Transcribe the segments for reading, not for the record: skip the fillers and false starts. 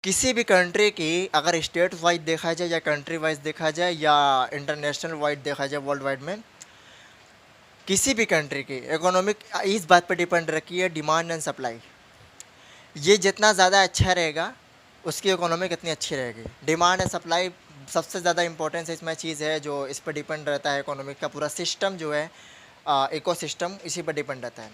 किसी भी कंट्री की अगर स्टेट वाइज देखा जाए या कंट्री वाइज देखा जाए या इंटरनेशनल वाइड देखा जाए वर्ल्ड वाइड में, किसी भी कंट्री की इकोनॉमिक इस बात पर डिपेंड रखी है डिमांड एंड सप्लाई। ये जितना ज़्यादा अच्छा रहेगा उसकी इकोनॉमिक इतनी अच्छी रहेगी। डिमांड एंड सप्लाई सबसे ज़्यादा इंपॉर्टेंस इसमें चीज़ है जो इस पर डिपेंड रहता है। इकोनॉमिक का पूरा सिस्टम जो है इकोसिस्टम इसी पर डिपेंड रहता है।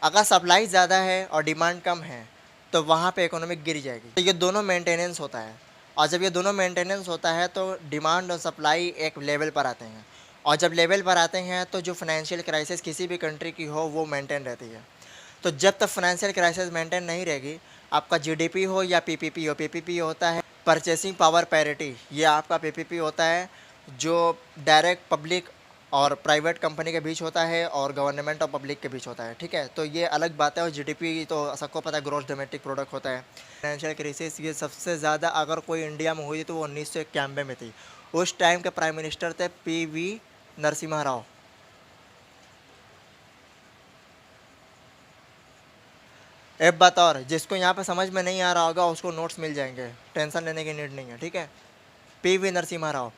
अगर सप्लाई ज़्यादा है और डिमांड कम है तो वहाँ पे इकोनॉमिक गिर जाएगी। तो ये दोनों मेंटेनेंस होता है, और जब ये दोनों मेंटेनेंस होता है तो डिमांड और सप्लाई एक लेवल पर आते हैं, और जब लेवल पर आते हैं तो जो फाइनेंशियल क्राइसिस किसी भी कंट्री की हो वो मेंटेन रहती है। तो जब तक फाइनेंशियल क्राइसिस मेंटेन नहीं रहेगी, आपका जीडीपी हो या पीपीपी हो, पीपीपी होता है परचेसिंग पावर पैरिटी। ये आपका पीपीपी होता है जो डायरेक्ट पब्लिक और प्राइवेट कंपनी के बीच होता है और गवर्नमेंट और पब्लिक के बीच होता है। ठीक है, तो ये अलग बात है। और जीडीपी तो सबको पता है ग्रॉस डोमेस्टिक प्रोडक्ट होता है। फाइनेंशियल क्राइसिस ये सबसे ज़्यादा अगर कोई इंडिया में हुई थी तो वो 1991 में थी। उस टाइम के प्राइम मिनिस्टर थे पीवी नरसिम्हा राव। एक बात और, जिसको यहाँ पे समझ में नहीं आ रहा होगा उसको नोट्स मिल जाएंगे, टेंशन लेने की नीड नहीं है। ठीक है, पीवी नरसिम्हा राव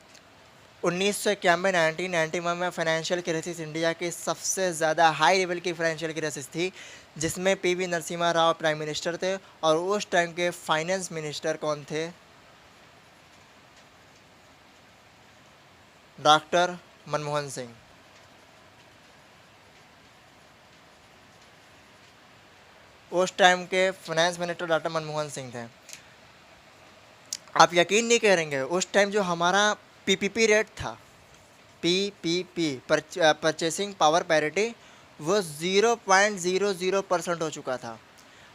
1991 1991 में फाइनेंशियल क्राइसिस इंडिया की सबसे ज़्यादा हाई लेवल की फाइनेंशियल क्राइसिस थी, जिसमें PV Narasimha Rao prime minister थे। और उस टाइम के फाइनेंस मिनिस्टर कौन थे? डॉक्टर मनमोहन सिंह। उस टाइम के finance minister doctor Manmohan Singh थे। आप यकीन नहीं करेंगे, उस टाइम जो हमारा पीपीपी रेट था, पीपीपी परचेसिंग पावर पैरिटी, वो 0.00% हो चुका था।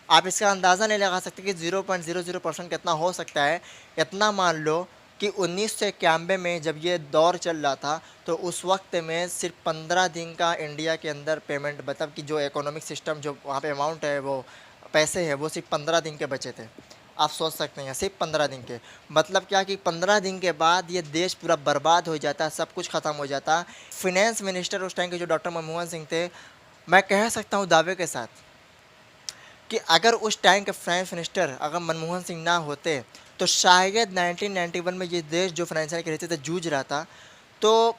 आप इसका अंदाज़ा नहीं लगा सकते कि 0.00% कितना हो सकता है। इतना मान लो कि 1991 में जब ये दौर चल रहा था तो उस वक्त में सिर्फ 15 दिन का इंडिया के अंदर पेमेंट, मतलब कि जो इकोनॉमिक सिस्टम जो वहाँ पे अमाउंट है वो पैसे है वो सिर्फ 15 दिन के बचे थे। आप सोच सकते हैं सिर्फ 15 दिन के, मतलब क्या कि 15 दिन के बाद ये देश पूरा बर्बाद हो जाता, सब कुछ ख़त्म हो जाता। फिनेंस मिनिस्टर उस टाइम के जो डॉक्टर मनमोहन सिंह थे, मैं कह सकता हूँ दावे के साथ कि अगर उस टाइम के फाइनेंस मिनिस्टर अगर मनमोहन सिंह ना होते तो शायद 1991 में ये देश जो फाइनेंशियल क्राइसिस से जूझ रहा था, तो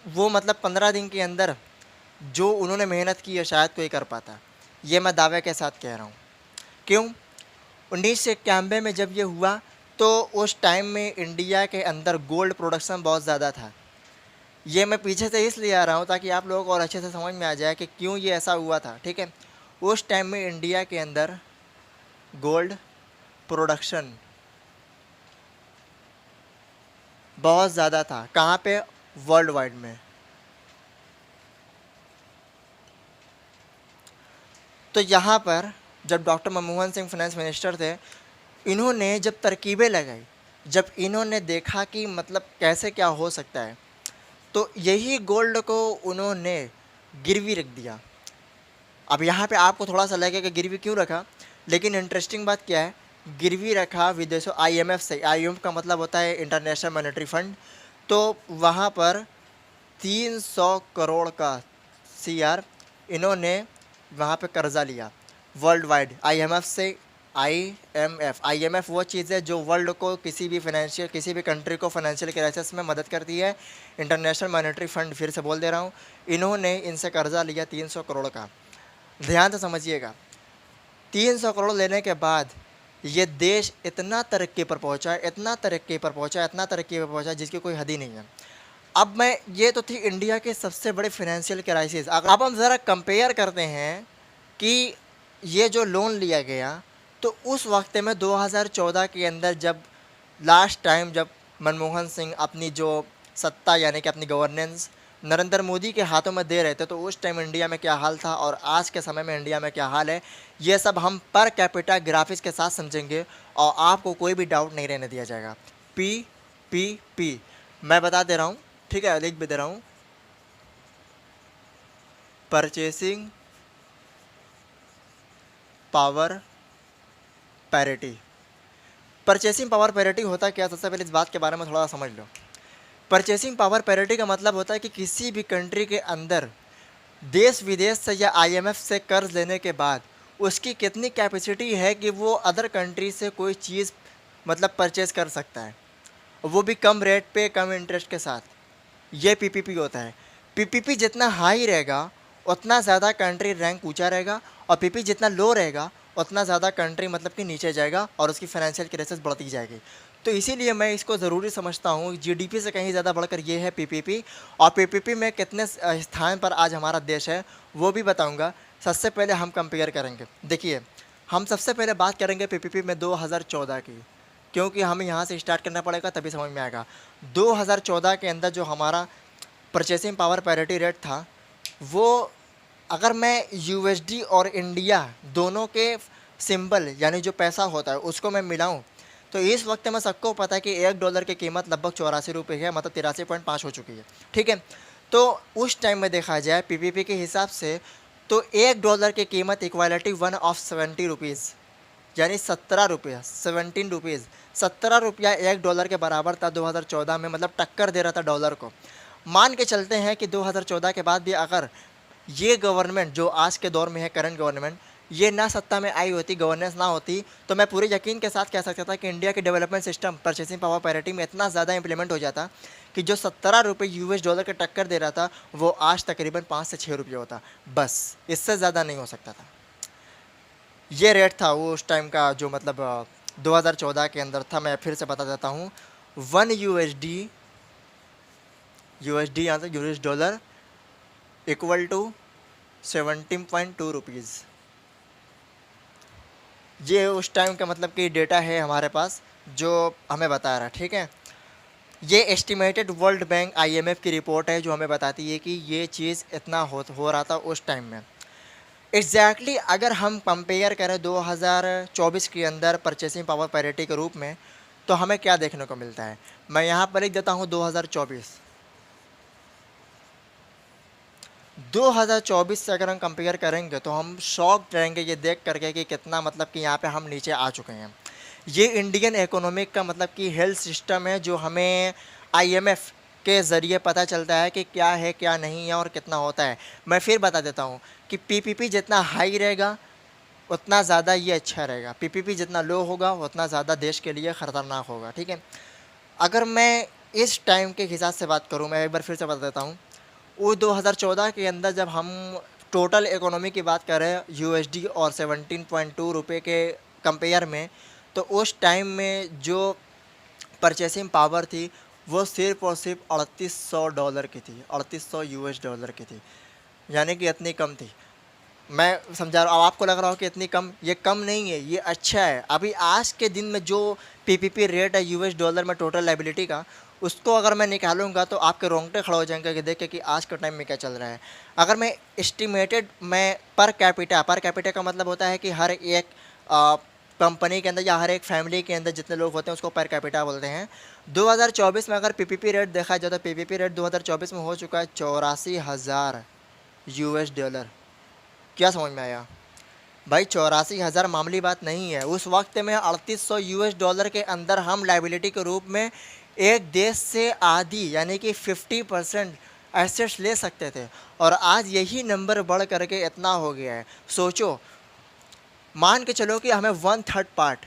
वो मतलब 15 दिन के अंदर जो उन्होंने मेहनत की है शायद कोई कर पाता। ये मैं दावे के साथ कह रहा हूँ। क्यों? 1991 में जब ये हुआ तो उस टाइम में इंडिया के अंदर गोल्ड प्रोडक्शन बहुत ज़्यादा था। ये मैं पीछे से इसलिए आ रहा हूँ ताकि आप लोगों को और अच्छे से समझ में आ जाए कि क्यों ये ऐसा हुआ था। ठीक है, उस टाइम में इंडिया के अंदर गोल्ड प्रोडक्शन बहुत ज़्यादा था। कहाँ पे? वर्ल्ड वाइड में। तो यहाँ पर जब doctor Manmohan Singh finance minister थे, इन्होंने जब तरकीबें लगाई, जब इन्होंने देखा कि मतलब कैसे क्या हो सकता है, तो यही गोल्ड को उन्होंने गिरवी रख दिया। अब यहाँ पे आपको थोड़ा सा लगेगा कि गिरवी क्यों रखा, लेकिन इंटरेस्टिंग बात क्या है, गिरवी रखा विदेशों आईएमएफ से। आईएमएफ का मतलब होता है इंटरनेशनल मॉनेटरी फंड। तो वहाँ पर 300 करोड़ का सीआर इन्होंने वहाँ पे कर्जा लिया वर्ल्ड वाइड आईएमएफ से। आईएमएफ वो चीज़ है जो वर्ल्ड को किसी भी कंट्री को फाइनेंशियल क्राइसिस में मदद करती है। इंटरनेशनल मॉनेटरी फंड, फिर से बोल दे रहा हूँ, इन्होंने इनसे कर्जा लिया 300 करोड़ का। ध्यान से समझिएगा, 300 करोड़ लेने के बाद ये देश इतना तरक्की पर पहुंचा, इतना तरक्की पर पहुंचा, इतना तरक्की पर पहुंचा जिसकी कोई हद ही नहीं है। अब मैं, ये तो थी इंडिया के सबसे बड़े फाइनेंशियल क्राइसिस। अब हम ज़रा कंपेयर करते हैं कि ये जो लोन लिया गया तो उस वक्त में 2014 के अंदर जब लास्ट टाइम जब मनमोहन सिंह अपनी जो सत्ता यानी कि अपनी गवर्नेंस नरेंद्र मोदी के हाथों में दे रहे थे, तो उस टाइम इंडिया में क्या हाल था और आज के समय में इंडिया में क्या हाल है, ये सब हम पर कैपिटा ग्राफिक्स के साथ समझेंगे और आपको कोई भी डाउट नहीं रहने दिया जाएगा। पी मैं बता दे रहा हूँ, ठीक है, लिख भी दे रहा हूँ, purchasing power parity. Purchasing power parity होता क्या? सबसे पहले इस बात के बारे में थोड़ा समझ लो। परचेसिंग पावर पैरिटी का मतलब होता है कि किसी भी कंट्री के अंदर देश विदेश से या आईएमएफ से कर्ज लेने के बाद उसकी कितनी कैपेसिटी है कि वो अदर कंट्री से कोई चीज़ मतलब परचेज़ कर सकता है, वो भी कम रेट पे, कम इंटरेस्ट के साथ। ये पीपीपी होता है। पीपीपी जितना हाई रहेगा, उतना ज़्यादा कंट्री रैंक ऊँचा रहेगा, और पीपी जितना लो रहेगा, उतना ज़्यादा कंट्री मतलब कि नीचे जाएगा और उसकी फाइनेंशियल क्राइसिस बढ़ती जाएगी। तो इसीलिए मैं इसको ज़रूरी समझता हूँ, जीडीपी से कहीं ज़्यादा बढ़कर ये है पीपीपी। और पीपीपी में कितने स्थान पर आज हमारा देश है, वो भी बताऊँगा। सबसे पहले हम कंपेयर करेंगे। देखिए, हम सबसे पहले बात करेंगे पीपीपी में 2014 की, क्योंकि हमें यहाँ से स्टार्ट करना पड़ेगा, तभी समझ में आएगा। 2014 के अंदर जो हमारा परचेसिंग पावर पैरिटी रेट था, वो अगर मैं यूएसडी और इंडिया दोनों के सिंबल यानी जो पैसा होता है उसको मैं मिलाऊं, तो इस वक्त में सबको पता है कि $1 की कीमत लगभग 84 रुपये है, मतलब 83.5 हो चुकी है। ठीक है, तो उस टाइम में देखा जाए पीपीपी के हिसाब से, तो $1 की कीमत इक्वालिटी 1/70 रुपीज़, यानी 17 रुपये, 17 रुपीज़, 17 रुपया $1 के बराबर था 2014 में, मतलब टक्कर दे रहा था डॉलर को। मान के चलते हैं कि 2014 के बाद भी अगर ये गवर्नमेंट जो आज के दौर में है, करंट गवर्नमेंट, ये ना सत्ता में आई होती, गवर्नेंस ना होती, तो मैं पूरे यकीन के साथ कह सकता था कि इंडिया के development system purchasing power parity में इतना ज़्यादा इंप्लीमेंट हो जाता कि जो 17 रुपये $US के टक्कर दे रहा था, वो आज तकरीबन 5 से 6 रुपये होता, बस इससे ज़्यादा नहीं हो सकता था। ये रेट था वो उस टाइम का, जो मतलब 2014 के अंदर था। मैं फिर से बता देता हूँ, 1 यूएसडी $, इक्वल टू 17.2 रुपीज़। ये उस टाइम का मतलब कि डेटा है हमारे पास जो हमें बता रहा है। ठीक है, ये एस्टिमेटेड वर्ल्ड बैंक आईएमएफ की रिपोर्ट है जो हमें बताती है कि ये चीज़ इतना हो रहा था उस टाइम में। एग्जैक्टली अगर हम कंपेयर करें 2024 के अंदर परचेसिंग पावर पैरिटी के रूप में, तो हमें क्या देखने को मिलता है। मैं यहाँ पर लिख देता हूँ 2024 से अगर हम कंपेयर करेंगे तो हम शॉक्ड रहेंगे ये देख करके कि कितना मतलब कि यहाँ पे हम नीचे आ चुके हैं। ये इंडियन इकोनॉमिक का मतलब कि हेल्थ सिस्टम है जो हमें आईएमएफ के ज़रिए पता चलता है कि क्या है क्या नहीं है और कितना होता है। मैं फिर बता देता हूँ कि पीपीपी जितना हाई रहेगा उतना ज़्यादा ये अच्छा रहेगा, पीपीपी जितना लो होगा उतना ज़्यादा देश के लिए ख़तरनाक होगा। ठीक है, अगर मैं इस टाइम के हिसाब से बात करूँ, मैं एक बार फिर से बता देता हूँ, वो 2014 के अंदर जब हम टोटल इकोनॉमी की बात करें यूएसडी और 17.2 रुपये के कंपेयर में, तो उस टाइम में जो परचेसिंग पावर थी वो सिर्फ़ और सिर्फ $3800 की थी, $3800 की थी, यानी कि इतनी कम थी। मैं समझा रहा हूँ, अब आपको लग रहा हो कि इतनी कम, ये कम नहीं है, ये अच्छा है। अभी आज के दिन में जो पीपीपी रेट है $US में टोटल लाइबिलिटी का, उसको अगर मैं निकालूंगा तो आपके रोंगटे खड़े हो जाएंगे कि देखें कि आज के टाइम में क्या चल रहा है। अगर मैं एस्टिमेटेड, मैं पर कैपिटा का मतलब होता है कि हर एक कंपनी के अंदर या हर एक फैमिली के अंदर जितने लोग होते हैं उसको पर कैपिटा बोलते हैं। 2024 में अगर पीपीपी रेट देखा जाए तो पीपीपी रेट 2024 में हो चुका है $84,000। क्या समझ में आया भाई? 84,000 मामूली बात नहीं है। उस वक्त में $3800 के अंदर हम लाइबिलिटी के रूप में एक देश से आधी यानी कि 50% एसेट्स ले सकते थे, और आज यही नंबर बढ़ करके इतना हो गया है। सोचो, मान के चलो कि हमें 1/3 पार्ट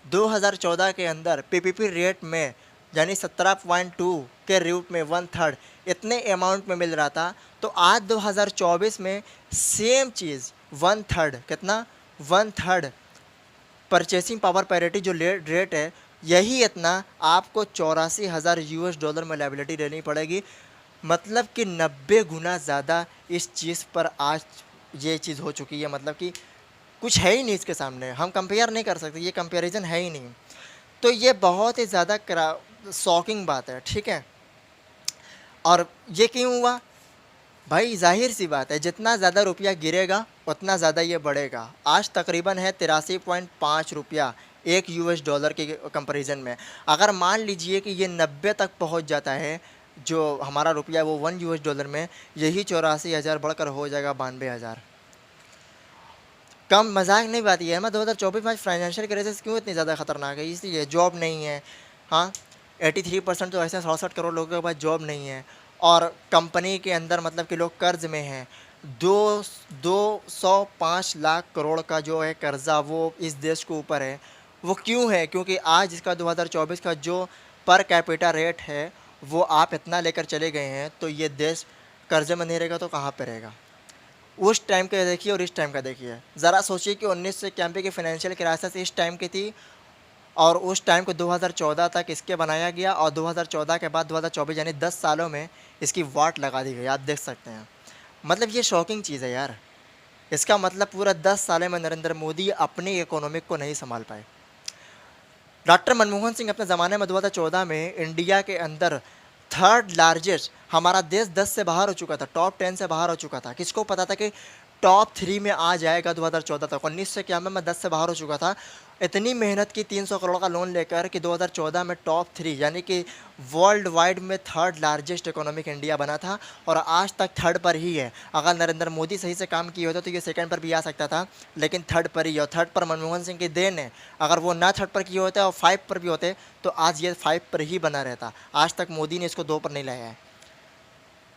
2014 के अंदर पीपीपी रेट में यानी 17.2 के रूप में 1/3 इतने अमाउंट में मिल रहा था, तो आज 2024 में सेम चीज़ 1/3 कितना, 1/3 परचेसिंग पावर पैरिटी जो रेट है, यही इतना आपको $84,000 में लाइबिलिटी लेनी पड़ेगी। मतलब कि 90 गुना ज़्यादा इस चीज़ पर आज ये चीज़ हो चुकी है। मतलब कि कुछ है ही नहीं इसके सामने, हम कंपेयर नहीं कर सकते, ये कंपैरिजन है ही नहीं। तो ये बहुत ही ज़्यादा शॉकिंग बात है। ठीक है, और ये क्यों हुआ भाई? जाहिर सी बात है, जितना ज़्यादा रुपया गिरेगा उतना ज़्यादा ये बढ़ेगा। आज तकरीबन है 83.5 रुपया एक $US के कंपैरिजन में। अगर मान लीजिए कि ये 90 तक पहुंच जाता है, जो हमारा रुपया वो $1 में, यही 84,000 बढ़कर हो जाएगा 92,000। कम मजाक नहीं बात ये है। मैं 2024 में फाइनेंशियल क्राइसिस क्यों इतनी ज़्यादा ख़तरनाक है? इसलिए जॉब नहीं है। हाँ, 83% तो ऐसे 67 करोड़ लोगों के पास जॉब नहीं है, और कंपनी के अंदर मतलब कि लोग कर्ज में हैं, दो 205 लाख करोड़ का जो है कर्जा वो इस देश के ऊपर है। वो क्यों है? क्योंकि आज इसका 2024 का जो पर कैपिटा रेट है वो आप इतना लेकर चले गए हैं, तो ये देश कर्जे में नहीं रहेगा तो कहाँ पे रहेगा? उस टाइम का देखिए और इस टाइम का देखिए, ज़रा सोचिए कि 1991 की फाइनेंशियल क्राइसिस इस टाइम की थी और उस टाइम को 2014 तक इसके बनाया गया और 2014 के बाद 2024 यानी 10 सालों में इसकी वाट लगा दी गई, आप देख सकते हैं। मतलब ये शॉकिंग चीज़ है यार। इसका मतलब पूरा 10 साल में नरेंद्र मोदी अपनी इकोनॉमिक को नहीं संभाल पाए। डॉक्टर मनमोहन सिंह अपने ज़माने में 2014 में इंडिया के अंदर थर्ड लार्जेस्ट, हमारा देश 10 से बाहर हो चुका था, टॉप 10 से बाहर हो चुका था। किसको पता था कि टॉप 3 में आ जाएगा 2014 तक? 1991 में 10 से बाहर हो चुका था। इतनी मेहनत की 300 करोड़ का लोन लेकर कि 2014 में टॉप 3 यानी कि वर्ल्ड वाइड में थर्ड लार्जेस्ट इकोनॉमिक इंडिया बना था और आज तक थर्ड पर ही है। अगर नरेंद्र मोदी सही से काम किए होते तो ये सेकंड पर भी आ सकता था, लेकिन थर्ड पर ही है और थर्ड पर मनमोहन सिंह की देन है। अगर वो ना थर्ड पर किए होते और 5 पर भी होते तो आज ये 5 पर ही बना रहता। आज तक मोदी ने इसको 2 पर नहीं लाया है।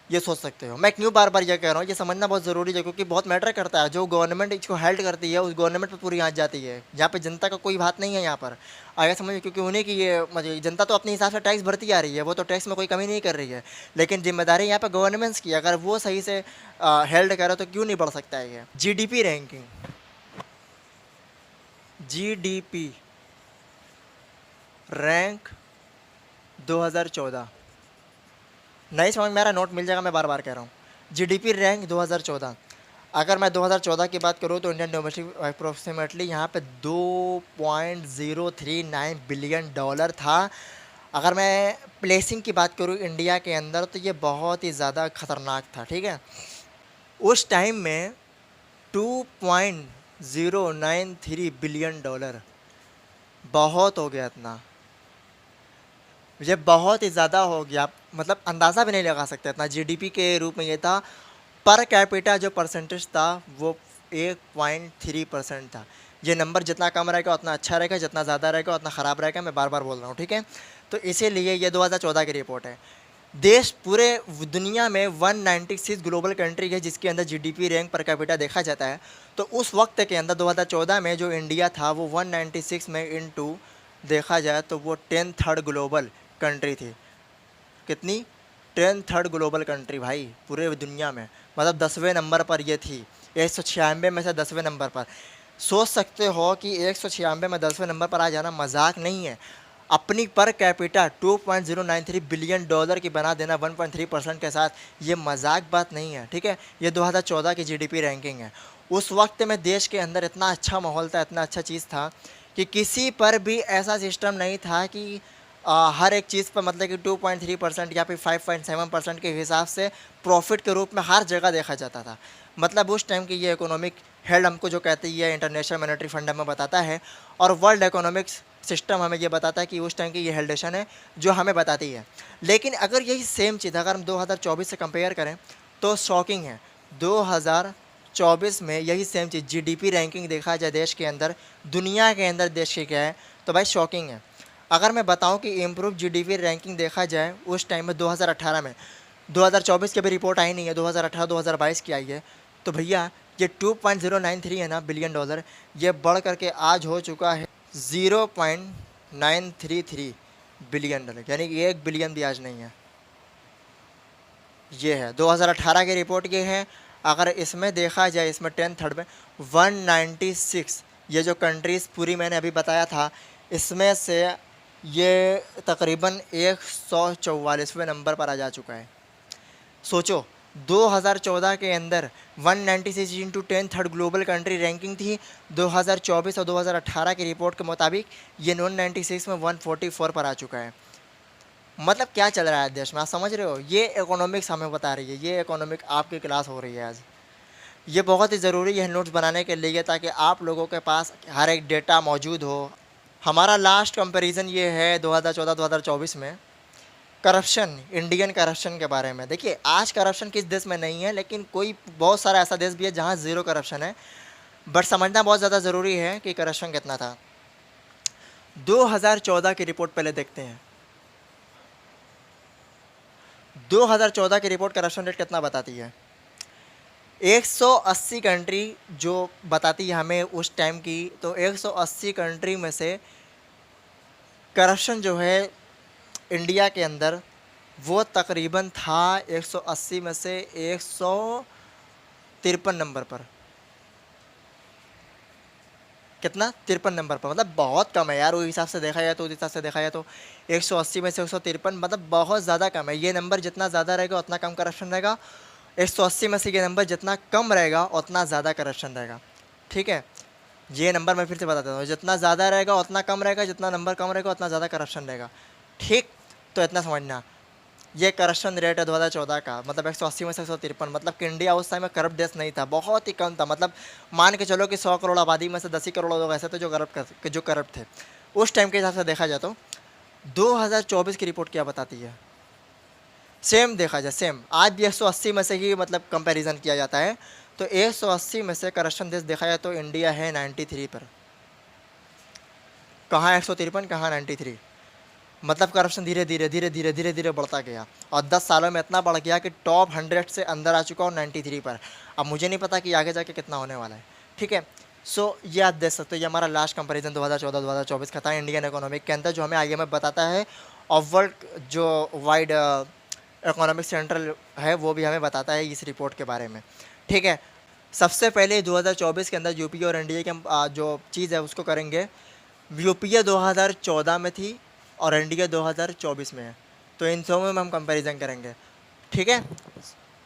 ये सोच सकते हो। मैं क्यों बार बार ये कह रहा हूँ, ये समझना बहुत ज़रूरी है क्योंकि बहुत मैटर करता है। जो गवर्नमेंट इसको हेल्ड करती है उस गवर्नमेंट पे पूरी आँच जाती है। यहाँ पे जनता का कोई बात नहीं है यहाँ पर, आगे समझिए, क्योंकि उन्हीं की ये मतलब जनता तो अपने हिसाब से टैक्स भरती आ रही है, वो तो टैक्स में कोई कमी नहीं कर रही है, लेकिन जिम्मेदारी यहाँ पे गवर्नमेंट्स की। अगर वो सही से हेल्ड करे तो क्यों नहीं बढ़ सकता है ये। जीडीपी रैंकिंग, जीडीपी रैंक 2014, नहीं समझ में आ रहा, नोट मिल जाएगा, मैं बार बार कह रहा हूँ। जीडीपी रैंक 2014, अगर मैं 2014 की बात करूँ तो इंडियन डोमेस्टिक अप्रोक्सीमेटली यहाँ पे $2.039 बिलियन था। अगर मैं प्लेसिंग की बात करूँ इंडिया के अंदर तो ये बहुत ही ज़्यादा खतरनाक था, ठीक है। उस टाइम में $2.093 बिलियन, बहुत हो गया इतना, ये बहुत ही ज़्यादा हो गया, मतलब अंदाज़ा भी नहीं लगा सकते इतना जीडीपी के रूप में ये था। पर कैपिटा जो परसेंटेज था वो 1.3% था। ये नंबर जितना कम रहेगा उतना अच्छा रहेगा, जितना ज़्यादा रहेगा उतना ख़राब रहेगा, मैं बार बार बोल रहा हूँ, ठीक है। तो इसीलिए ये 2014 की रिपोर्ट है। देश पूरे दुनिया में 196 ग्लोबल कंट्री है जिसके अंदर जीडीपी रैंक पर कैपिटा देखा जाता है। तो उस वक्त के अंदर 2014 में जो इंडिया था वो 196 में इनटू देखा जाए तो वो 10 थर्ड ग्लोबल कंट्री थी। कितनी? 10 थर्ड ग्लोबल कंट्री भाई, पूरे दुनिया में, मतलब 10वें नंबर पर ये थी, 196 में से 10वें नंबर पर। सोच सकते हो कि 196 में 10वें नंबर पर आ जाना मजाक नहीं है। अपनी पर कैपिटा $2.093 बिलियन की बना देना 1.3% के साथ, ये मजाक बात नहीं है, ठीक है। ये 2014 की जीडीपी रैंकिंग है। उस वक्त में देश के अंदर इतना अच्छा माहौल था, इतना अच्छा चीज़ था कि किसी पर भी ऐसा सिस्टम नहीं था कि हर एक चीज़ पर मतलब कि 2.3% या फिर 5.7% के हिसाब से प्रॉफिट के रूप में हर जगह देखा जाता था। मतलब उस टाइम की ये इकोनॉमिक हेल्थ हमको जो कहती है इंटरनेशनल मॉनेटरी फंड हमें बताता है और वर्ल्ड इकोनॉमिक्स सिस्टम हमें ये बताता है कि उस टाइम की ये हेल्डेशन है जो हमें बताती है। लेकिन अगर यही सेम चीज़ अगर हम 2024 से कंपेयर करें तो शॉकिंग है। 2024 में यही सेम चीज़ जीडीपी रैंकिंग देखा जाए देश के अंदर, दुनिया के अंदर देश की क्या है, तो भाई शॉकिंग है। अगर मैं बताऊं कि इम्प्रूव जीडीपी रैंकिंग देखा जाए उस टाइम में 2018 में, 2024 की अभी रिपोर्ट आई नहीं है, 2018-2022 की आई है, तो भैया ये 2.093 है ना बिलियन डॉलर, ये बढ़ करके आज हो चुका है 0.933 बिलियन डॉलर, यानी कि 1 बिलियन भी आज नहीं है। ये है 2018 की रिपोर्ट, ये है। अगर इसमें देखा जाए, इसमें 10 थर्ड में 196, ये जो कंट्रीज़ पूरी मैंने अभी बताया था, इसमें से ये तकरीबन 144वें नंबर पर आ जा चुका है। सोचो 2014 के अंदर 196 into 10 third global country ranking थी, 2024 और 2018 की रिपोर्ट के मुताबिक ये 196 में 144 पर आ चुका है। मतलब क्या चल रहा है देश में, आप समझ रहे हो। ये इकोनॉमिक्स हमें बता रही है, ये इकोनॉमिक आपकी क्लास हो रही है आज। ये बहुत ही ज़रूरी है नोट्स बनाने के लिए ताकि आप लोगों के पास हर एक डेटा मौजूद हो। हमारा लास्ट कंपैरिजन ये है 2014-2024 में करप्शन, इंडियन करप्शन के बारे में। देखिए आज करप्शन किस देश में नहीं है, लेकिन कोई बहुत सारा ऐसा देश भी है जहाँ ज़ीरो करप्शन है, बट समझना बहुत ज़्यादा ज़रूरी है कि करप्शन कितना था। 2014 की रिपोर्ट पहले देखते हैं। 2014 की रिपोर्ट करप्शन रेट कितना बताती है। 180 कंट्री जो बताती है हमें उस टाइम की, तो 180 कंट्री में से करप्शन जो है इंडिया के अंदर वो तकरीबन था 180 में से 153 नंबर पर। कितना? 53 नंबर पर, मतलब बहुत कम है यार। उस हिसाब से देखा जाए तो 180 में से 153 मतलब बहुत ज़्यादा कम है। ये नंबर जितना ज़्यादा रहेगा उतना कम करप्शन रहेगा। 180 में से ये नंबर जितना कम रहेगा उतना ज़्यादा करप्शन रहेगा। ठीक है, ये नंबर मैं फिर से बता देता हूँ, जितना ज़्यादा रहेगा उतना कम रहेगा, जितना नंबर कम रहेगा उतना ज़्यादा करप्शन रहेगा। ठीक, तो इतना समझना। ये करप्शन रेट है 2014 का, मतलब 180 में से 153, मतलब कि इंडिया उस टाइम में करप्ट देश नहीं था, बहुत ही कम था। मतलब मान के चलो कि 100 करोड़ आबादी में से 10 ही करोड़ लोग ऐसे थे जो करप्ट थे। उस टाइम के हिसाब से देखा जाए तो 2024 की रिपोर्ट क्या बताती है, सेम देखा जाए, सेम आज भी 180 में से ही मतलब कंपैरिजन किया जाता है। तो 180 में से करप्शन देश देखा जाए तो इंडिया है 93 पर। कहाँ 153, कहाँ 93। मतलब करप्शन धीरे धीरे धीरे धीरे धीरे धीरे बढ़ता गया और 10 सालों में इतना बढ़ गया कि टॉप 100 से अंदर आ चुका हूँ 93 पर। अब मुझे नहीं पता कि आगे जाके कितना होने वाला है। ठीक है, सो ये आप देख सकते हो, ये हमारा लास्ट कंपैरिजन 2014-2024 का था इंडियन इकोनॉमिक के अंदर, जो हमें IMF बताता है और वर्ल्ड जो वाइड इकोनॉमिक सेंट्रल है वो भी हमें बताता है इस रिपोर्ट के बारे में। ठीक है, सबसे पहले 2024 के अंदर यूपीए और एनडीए के हम जो चीज़ है उसको करेंगे। यूपीए 2014 में थी और एनडीए 2024 में है, तो इन दोनों में हम कंपैरिजन करेंगे। ठीक है,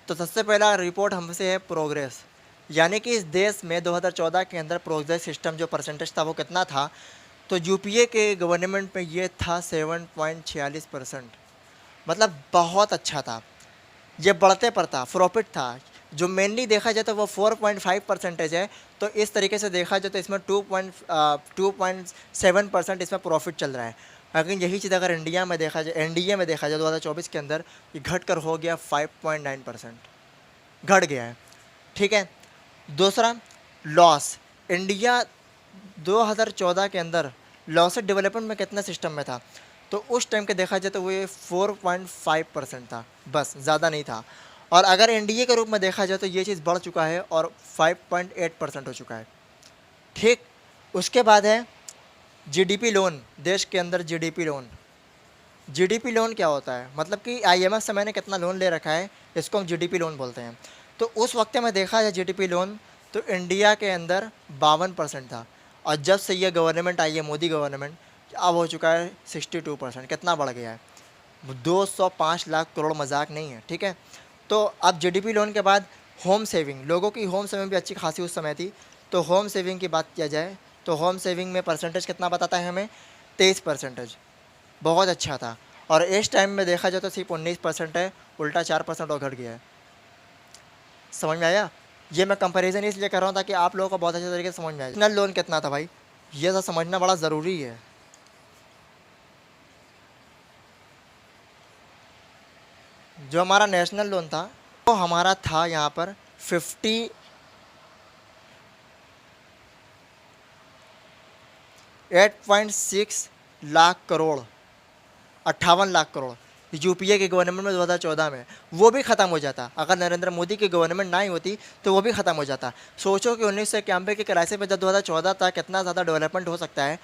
तो सबसे पहला रिपोर्ट हमसे है प्रोग्रेस, यानी कि इस देश में 2014 के अंदर प्रोग्रेस सिस्टम जो परसेंटेज था वो कितना था। तो यूपीए के गवर्नमेंट में ये था 7.46%, मतलब बहुत अच्छा था। ये बढ़ते पर था, प्रॉफिट था। जो मेनली देखा जाए तो वो 4.5% है। तो इस तरीके से देखा जाए तो इसमें 2.7% इसमें प्रॉफिट चल रहा है। लेकिन यही चीज़ अगर इंडिया में देखा जाए, एनडीए में देखा जाए 2024 के अंदर, ये घट कर हो गया 5.9%, घट गया है। ठीक है, दूसरा लॉस, इंडिया 2014 के अंदर लॉस डेवलपमेंट में कितना सिस्टम में था, तो उस टाइम के देखा जाए तो वो ये 4.5% था, बस, ज़्यादा नहीं था। और अगर एनडीए के रूप में देखा जाए तो ये चीज़ बढ़ चुका है और 5.8% हो चुका है। ठीक, उसके बाद है जीडीपी लोन, देश के अंदर जीडीपी लोन। जीडीपी लोन क्या होता है, मतलब कि आईएमएफ से मैंने कितना लोन ले रखा है, इसको हम जीडीपी लोन बोलते हैं। तो उस वक्त में देखा जाए जीडीपी लोन तो इंडिया के अंदर 52% था, और जब से ये गवर्नमेंट आई है, मोदी गवर्नमेंट, अब हो चुका है 62%। कितना बढ़ गया है, 205 लाख करोड़, मजाक नहीं है। ठीक है, तो अब जीडीपी लोन के बाद होम सेविंग, लोगों की होम सेविंग भी अच्छी खासी उस समय थी। तो होम सेविंग की बात किया जाए तो होम सेविंग में परसेंटेज कितना बताता है हमें, 23%, बहुत अच्छा था। और इस टाइम में देखा जाए तो सिर्फ 19% है, उल्टा 4% और घट गया है। समझ में आया? ये मैं कंपैरिजन इसलिए कर रहा हूँ ताकि आप लोगों को बहुत अच्छे तरीके से समझ में आए। पर्सनल लोन कितना था भाई, ये सब समझना बड़ा ज़रूरी है। जो हमारा नेशनल लोन था वो हमारा था यहाँ पर 58.6 लाख करोड़, 58 लाख करोड़। यूपीए की गवर्नमेंट में 2014 में वो भी ख़त्म हो जाता। अगर नरेंद्र मोदी की गवर्नमेंट ना ही होती तो वो भी ख़त्म हो जाता। सोचो कि 1991 की क्राइसिस में जब 2014 तक कितना ज़्यादा डेवलपमेंट हो सकता है,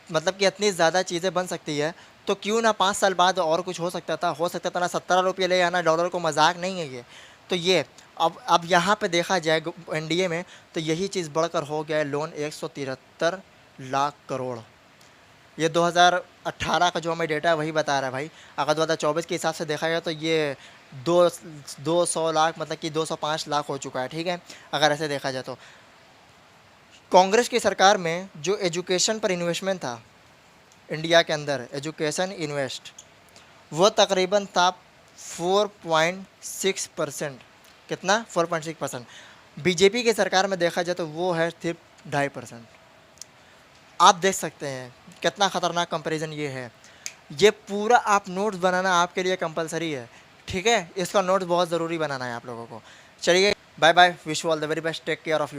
मतलब कि इतनी ज़्यादा चीज़ें बन सकती है, तो क्यों ना 5 साल बाद और कुछ हो सकता था ना। 17 रुपये ले आना डॉलर को, मजाक नहीं है ये। तो ये अब यहाँ पे देखा जाए एनडीए में तो यही चीज़ बढ़कर हो गया है लोन 173 लाख करोड़। ये 2018 का जो हमें डेटा है वही बता रहा है भाई। अगर 2024 के हिसाब से देखा जाए तो ये दो 200 लाख, मतलब कि 205 लाख हो चुका है। ठीक है, अगर ऐसे देखा जाए तो कांग्रेस की सरकार में जो एजुकेशन पर इन्वेस्टमेंट था इंडिया के अंदर, एजुकेशन इन्वेस्ट, वो तकरीबन था 4.6%। कितना? 4.6%। बीजेपी की सरकार में देखा जाए तो वो है सिर्फ 2.5%। आप देख सकते हैं कितना ख़तरनाक कंपैरिजन ये है। ये पूरा आप नोट्स बनाना आपके लिए कंपलसरी है। ठीक है, इसका नोट्स बहुत ज़रूरी बनाना है आप लोगों को। चलिए, bye bye, wish you all the very best, take care of you.